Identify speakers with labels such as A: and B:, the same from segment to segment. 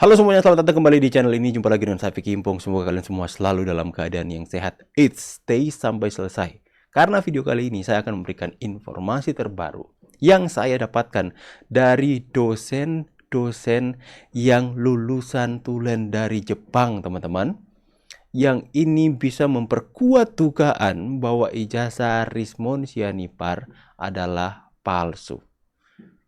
A: Halo semuanya, selamat datang kembali di channel ini. Jumpa lagi dengan saya Vicky Impong. Semoga kalian semua selalu dalam keadaan yang sehat. Stay sampai selesai. Karena video kali ini saya akan memberikan informasi terbaru yang saya dapatkan dari dosen-dosen yang lulusan tulen dari Jepang, teman-teman. Yang ini bisa memperkuat dugaan bahwa ijazah Rismon Sianipar adalah palsu.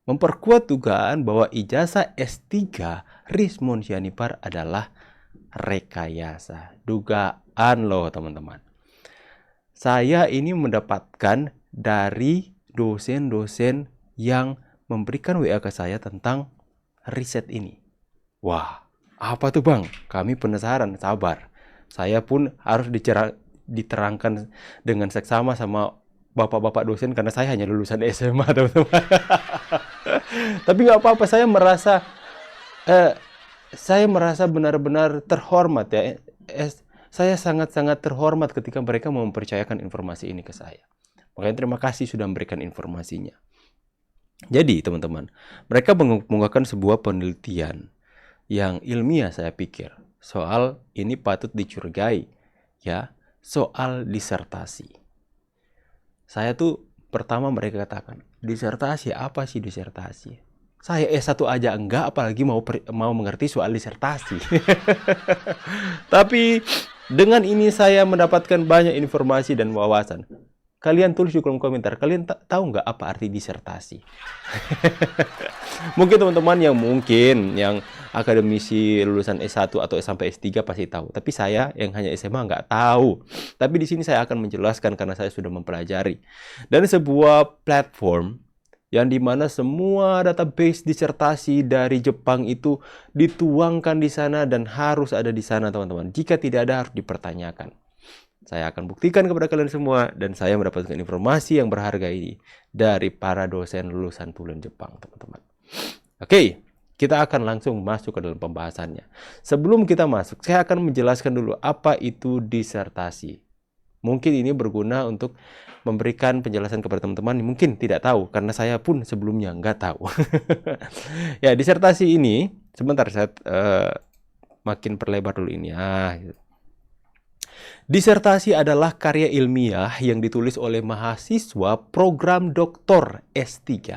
A: Memperkuat dugaan bahwa ijazah S3 Rismon Sianipar adalah rekayasa. Dugaan loh teman-teman. Saya ini mendapatkan dari dosen-dosen yang memberikan WA ke saya tentang riset ini. Wah, apa tuh bang? Kami penasaran, sabar. Saya pun harus diterangkan dengan seksama sama bapak-bapak dosen karena saya hanya lulusan SMA, teman-teman. Tapi nggak apa-apa, saya merasa benar-benar terhormat ya. Saya sangat-sangat terhormat ketika mereka mempercayakan informasi ini ke saya. Makanya terima kasih sudah memberikan informasinya. Jadi teman-teman, mereka mengungkapkan sebuah penelitian yang ilmiah saya pikir. Soal ini patut dicurigai ya, soal disertasi. Saya tuh pertama mereka katakan, disertasi apa sih disertasi? Saya S1 aja enggak, apalagi mau mengerti soal disertasi. Tapi dengan ini saya mendapatkan banyak informasi dan wawasan. Kalian tulis di kolom komentar, kalian tahu nggak apa arti disertasi? Mungkin teman-teman yang akademisi lulusan S1 atau sampai S3 pasti tahu. Tapi saya yang hanya SMA nggak tahu. Tapi di sini saya akan menjelaskan karena saya sudah mempelajari. Dan sebuah platform yang dimana semua database disertasi dari Jepang itu dituangkan di sana dan harus ada di sana, teman-teman. Jika tidak ada, harus dipertanyakan. Saya akan buktikan kepada kalian semua dan saya mendapatkan informasi yang berharga ini dari para dosen lulusan tulen Jepang, teman-teman. Oke, kita akan langsung masuk ke dalam pembahasannya. Sebelum kita masuk, saya akan menjelaskan dulu apa itu disertasi. Mungkin ini berguna untuk memberikan penjelasan kepada teman-teman yang mungkin tidak tahu, karena saya pun sebelumnya nggak tahu. Ya, disertasi ini, sebentar saya makin perlebar dulu ini. Disertasi adalah karya ilmiah yang ditulis oleh mahasiswa program doktor S3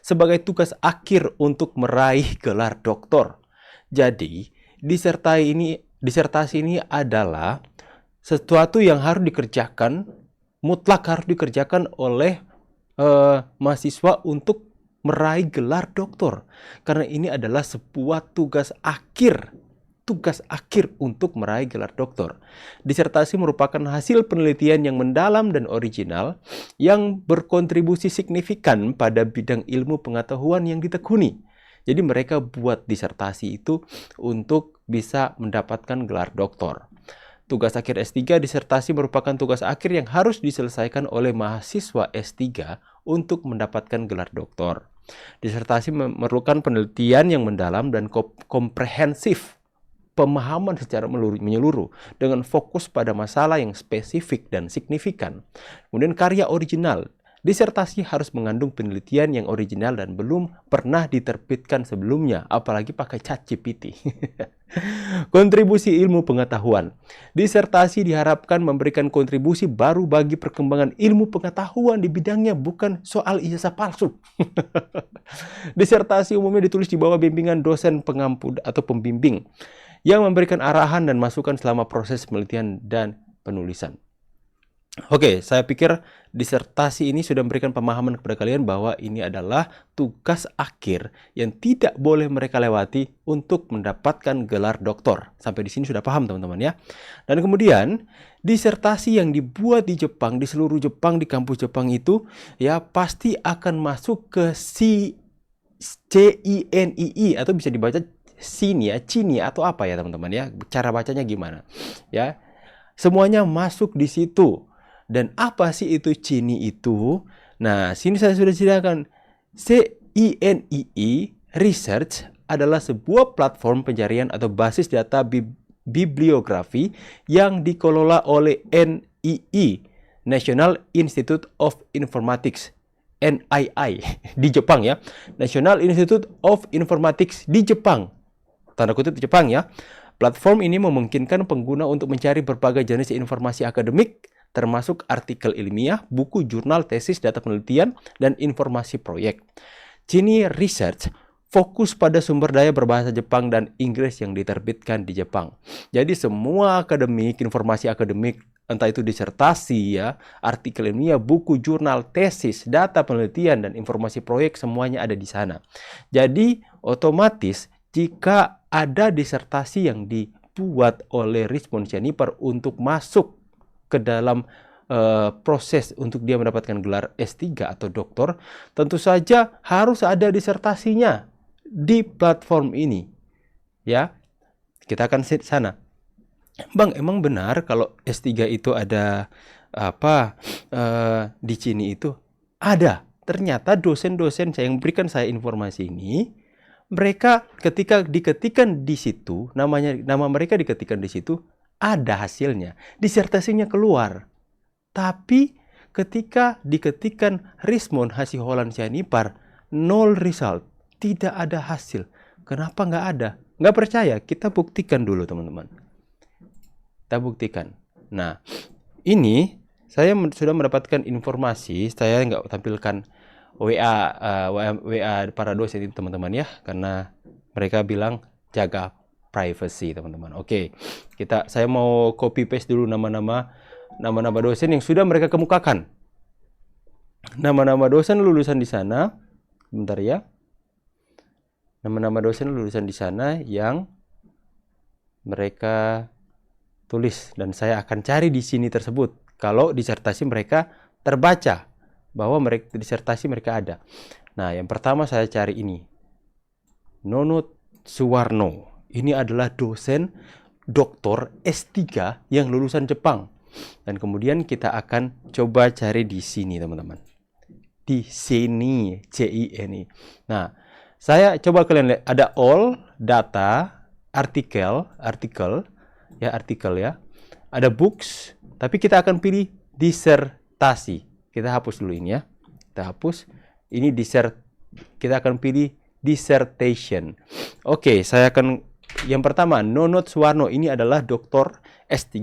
A: sebagai tugas akhir untuk meraih gelar doktor. Jadi, disertasi ini adalah sesuatu yang harus dikerjakan, mutlak harus dikerjakan oleh mahasiswa untuk meraih gelar doktor. Karena ini adalah sebuah tugas akhir untuk meraih gelar doktor. Disertasi merupakan hasil penelitian yang mendalam dan original yang berkontribusi signifikan pada bidang ilmu pengetahuan yang ditekuni. Jadi mereka buat disertasi itu untuk bisa mendapatkan gelar doktor. Tugas akhir S3, disertasi merupakan tugas akhir yang harus diselesaikan oleh mahasiswa S3 untuk mendapatkan gelar doktor. Disertasi memerlukan penelitian yang mendalam dan komprehensif, pemahaman secara menyeluruh dengan fokus pada masalah yang spesifik dan signifikan. Kemudian karya original. Disertasi harus mengandung penelitian yang original dan belum pernah diterbitkan sebelumnya, apalagi pakai ChatGPT. Kontribusi ilmu pengetahuan. Disertasi diharapkan memberikan kontribusi baru bagi perkembangan ilmu pengetahuan di bidangnya, bukan soal ijazah palsu. Disertasi umumnya ditulis di bawah bimbingan dosen pengampu atau pembimbing yang memberikan arahan dan masukan selama proses penelitian dan penulisan. Oke, saya pikir disertasi ini sudah memberikan pemahaman kepada kalian bahwa ini adalah tugas akhir yang tidak boleh mereka lewati untuk mendapatkan gelar doktor. Sampai di sini sudah paham teman-teman ya. Dan kemudian disertasi yang dibuat di Jepang, di seluruh Jepang, di kampus Jepang itu ya pasti akan masuk ke CINII atau bisa dibaca Cini atau apa ya teman-teman ya, cara bacanya gimana ya, semuanya masuk di situ. Dan apa sih itu Cini itu? Nah, sini saya sudah sediakan. CINII Research adalah sebuah platform pencarian atau basis data bibliografi yang dikelola oleh NII, National Institute of Informatics, NII di Jepang ya, National Institute of Informatics di Jepang. tanda kutip di Jepang ya. Platform ini memungkinkan pengguna untuk mencari berbagai jenis informasi akademik, termasuk artikel ilmiah, buku, jurnal, tesis, data penelitian, dan informasi proyek. Genie Research fokus pada sumber daya berbahasa Jepang dan Inggris yang diterbitkan di Jepang. Jadi semua akademik, informasi akademik, entah itu disertasi ya, artikel ilmiah, buku, jurnal, tesis, data penelitian, dan informasi proyek semuanya ada di sana. Jadi otomatis jika ada disertasi yang dibuat oleh Richmond Sianipar untuk masuk ke dalam proses untuk dia mendapatkan gelar S3 atau doktor, tentu saja harus ada disertasinya di platform ini. Ya, kita akan sana. Bang, emang benar kalau S3 itu ada apa di sini itu? Ada. Ternyata dosen-dosen yang berikan saya informasi ini, mereka ketika diketikkan di situ, nama mereka diketikkan di situ, ada hasilnya, disertasinya keluar. Tapi ketika diketikkan Richmond Hasihorlan Sianipar, 0 result, tidak ada hasil. Kenapa nggak ada? Nggak percaya? Kita buktikan dulu teman-teman. Kita buktikan. Nah, ini saya sudah mendapatkan informasi. Saya nggak tampilkan WA para dosen itu teman-teman ya, karena mereka bilang jaga privacy teman-teman. Oke, saya mau copy paste dulu nama-nama dosen yang sudah mereka kemukakan. Nama-nama dosen lulusan di sana. Bentar ya. Nama-nama dosen lulusan di sana yang mereka tulis, dan saya akan cari di sini tersebut kalau disertasi mereka terbaca bahwa disertasi mereka ada. Nah, yang pertama saya cari ini. Nonot Suwarno. Ini adalah dosen doktor S3 yang lulusan Jepang. Dan kemudian kita akan coba cari di sini, teman-teman. Di sini, CINI. Nah, saya coba kalian lihat, ada all, data, artikel ya. Ada books, tapi kita akan pilih disertasi. Kita hapus dulu ini ya. Kita hapus. Ini kita akan pilih dissertation. Oke, yang pertama, Nonot Suwarno. Ini adalah doktor S3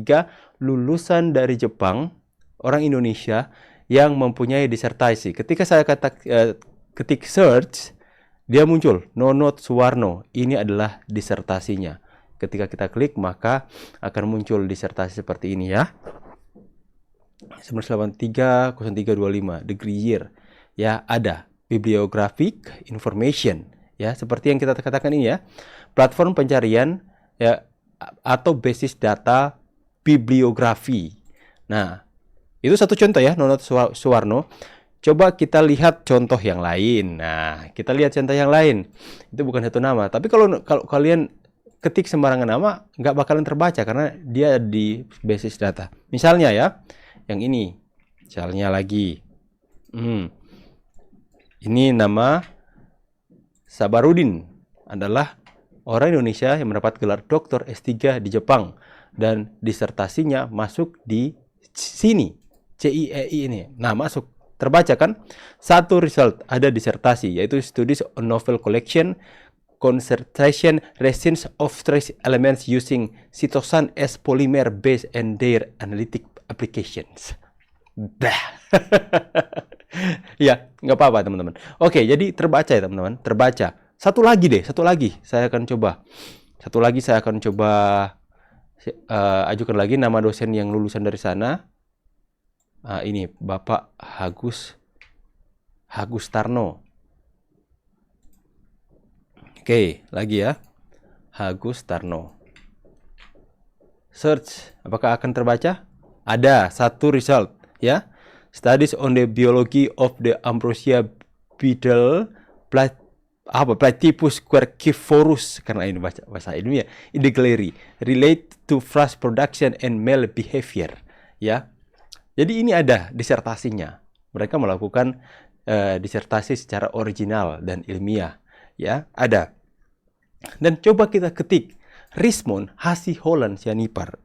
A: lulusan dari Jepang, orang Indonesia yang mempunyai disertasi. Ketika saya ketik search, dia muncul Nonot Suwarno. Ini adalah disertasinya. Ketika kita klik, maka akan muncul disertasi seperti ini ya. 1983-0325 degree year. Ya, ada bibliographic information ya, seperti yang kita katakan ini ya. Platform pencarian ya atau basis data bibliografi. Nah, itu satu contoh ya, Nonot Suwarno. Coba kita lihat contoh yang lain. Nah, kita lihat contoh yang lain. Itu bukan satu nama, tapi kalau kalian ketik sembarangan nama, nggak bakalan terbaca karena dia di basis data. Misalnya ya, yang ini. Misalnya lagi. Ini nama Sabarudin, adalah orang Indonesia yang mendapat gelar doktor S3 di Jepang. Dan disertasinya masuk di sini. CIEI ini. Nah, masuk. Terbaca kan? Satu result ada disertasi, yaitu Studies on Novel Collection, Concentration Resins of Trace Elements Using Cytosan as Polymer Base and Their Analytic Applications. Ya, nggak apa-apa teman-teman. Oke, jadi terbaca ya teman-teman. Terbaca. Satu lagi. Saya akan coba. Ajukan lagi nama dosen yang lulusan dari sana. Ini Bapak Agus Tarno. Oke, lagi ya. Agus Tarno. Search, apakah akan terbaca? Ada satu result ya. Studies on the biology of the Ambrosia beetle Platypus querciforus, karena ini bahasa ilmiah, in the gallery relate to frost production and male behavior ya. Jadi ini ada disertasinya. Mereka melakukan disertasi secara original dan ilmiah ya, ada. Dan coba kita ketik Richmond Hasihorlan Sianipar.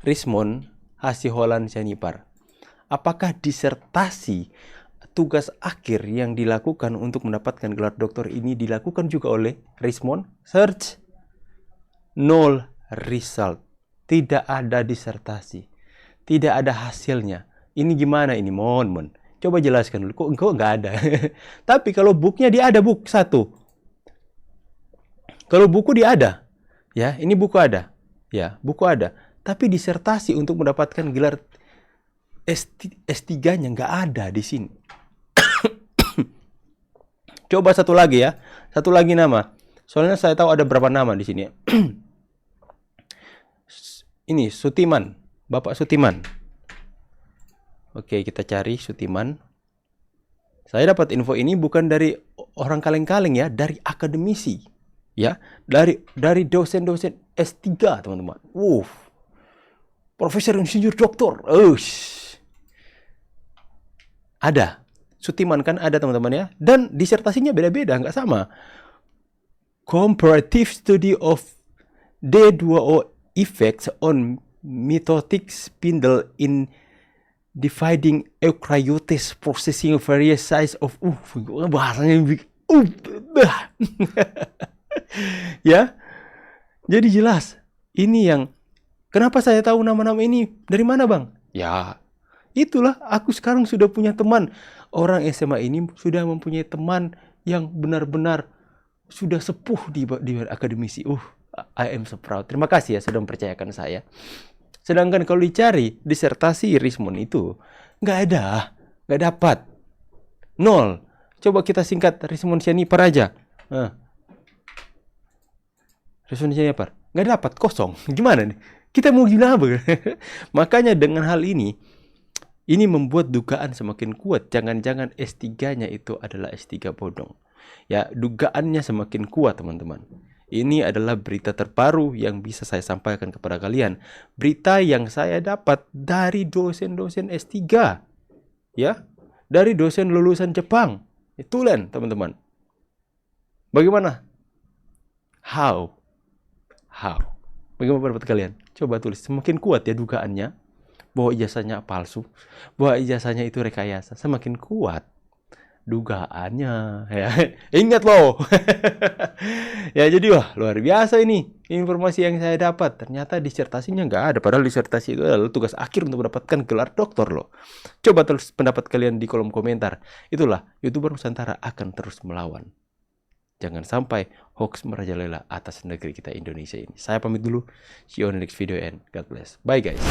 A: Richmond Hasihorlan Sianipar. Apakah disertasi tugas akhir yang dilakukan untuk mendapatkan gelar doktor ini dilakukan juga oleh Richmond. Search, nol result. Tidak ada disertasi. Tidak ada hasilnya. Ini gimana ini, Mon? Coba jelaskan dulu. Kok engkau nggak ada? Tapi kalau bukunya dia ada, buku satu. Kalau buku dia ada. Ya, ini buku ada. Ya, buku ada. Tapi disertasi untuk mendapatkan gelar S3-nya nggak ada di sini. Coba satu lagi ya. Satu lagi nama. Soalnya saya tahu ada berapa nama di sini. Ini Sutiman. Bapak Sutiman. Oke, kita cari Sutiman. Saya dapat info ini bukan dari orang kaleng-kaleng ya, dari akademisi. Ya, dari dosen-dosen S3, teman-teman. Profesor Insinyur Doktor. Ada. Sutiman kan ada, teman-teman ya. Dan disertasinya beda-beda, nggak sama. Comparative Study of D2O Effects on Mitotic Spindle in Dividing Eukaryotes Processing Various Size of bahasanya ya. Jadi jelas. Ini yang kenapa saya tahu nama-nama ini dari mana, Bang? Ya, itulah aku sekarang sudah punya teman. Orang SMA ini sudah mempunyai teman yang benar-benar sudah sepuh di akademisi. I am so proud. Terima kasih ya sudah mempercayakan saya. Sedangkan kalau dicari disertasi Richmond itu nggak ada, nggak dapat, nol. Coba kita singkat Richmond Sianipar aja. Richmond Sianipar nggak dapat, kosong. Gimana nih? Kita mau gimana? Makanya dengan hal ini membuat dugaan semakin kuat. Jangan-jangan S3-nya itu adalah S3 bodong. Ya, dugaannya semakin kuat, teman-teman. Ini adalah berita terbaru yang bisa saya sampaikan kepada kalian. Berita yang saya dapat dari dosen-dosen S3. Ya, dari dosen lulusan Jepang. Itulah, teman-teman. Bagaimana? How? Bagaimana pendapat kalian? Coba tulis. Semakin kuat ya dugaannya bahwa ijazahnya palsu, bahwa ijazahnya itu rekayasa. Semakin kuat dugaannya ya. Ingat loh. Ya, jadi luar biasa ini informasi yang saya dapat. Ternyata disertasinya nggak ada, padahal disertasi itu adalah tugas akhir untuk mendapatkan gelar doktor loh. Coba tulis pendapat kalian di kolom komentar. Itulah YouTuber Nusantara akan terus melawan. Jangan sampai hoax merajalela atas negeri kita Indonesia ini. Saya pamit dulu. See you on the next video and God bless. Bye guys.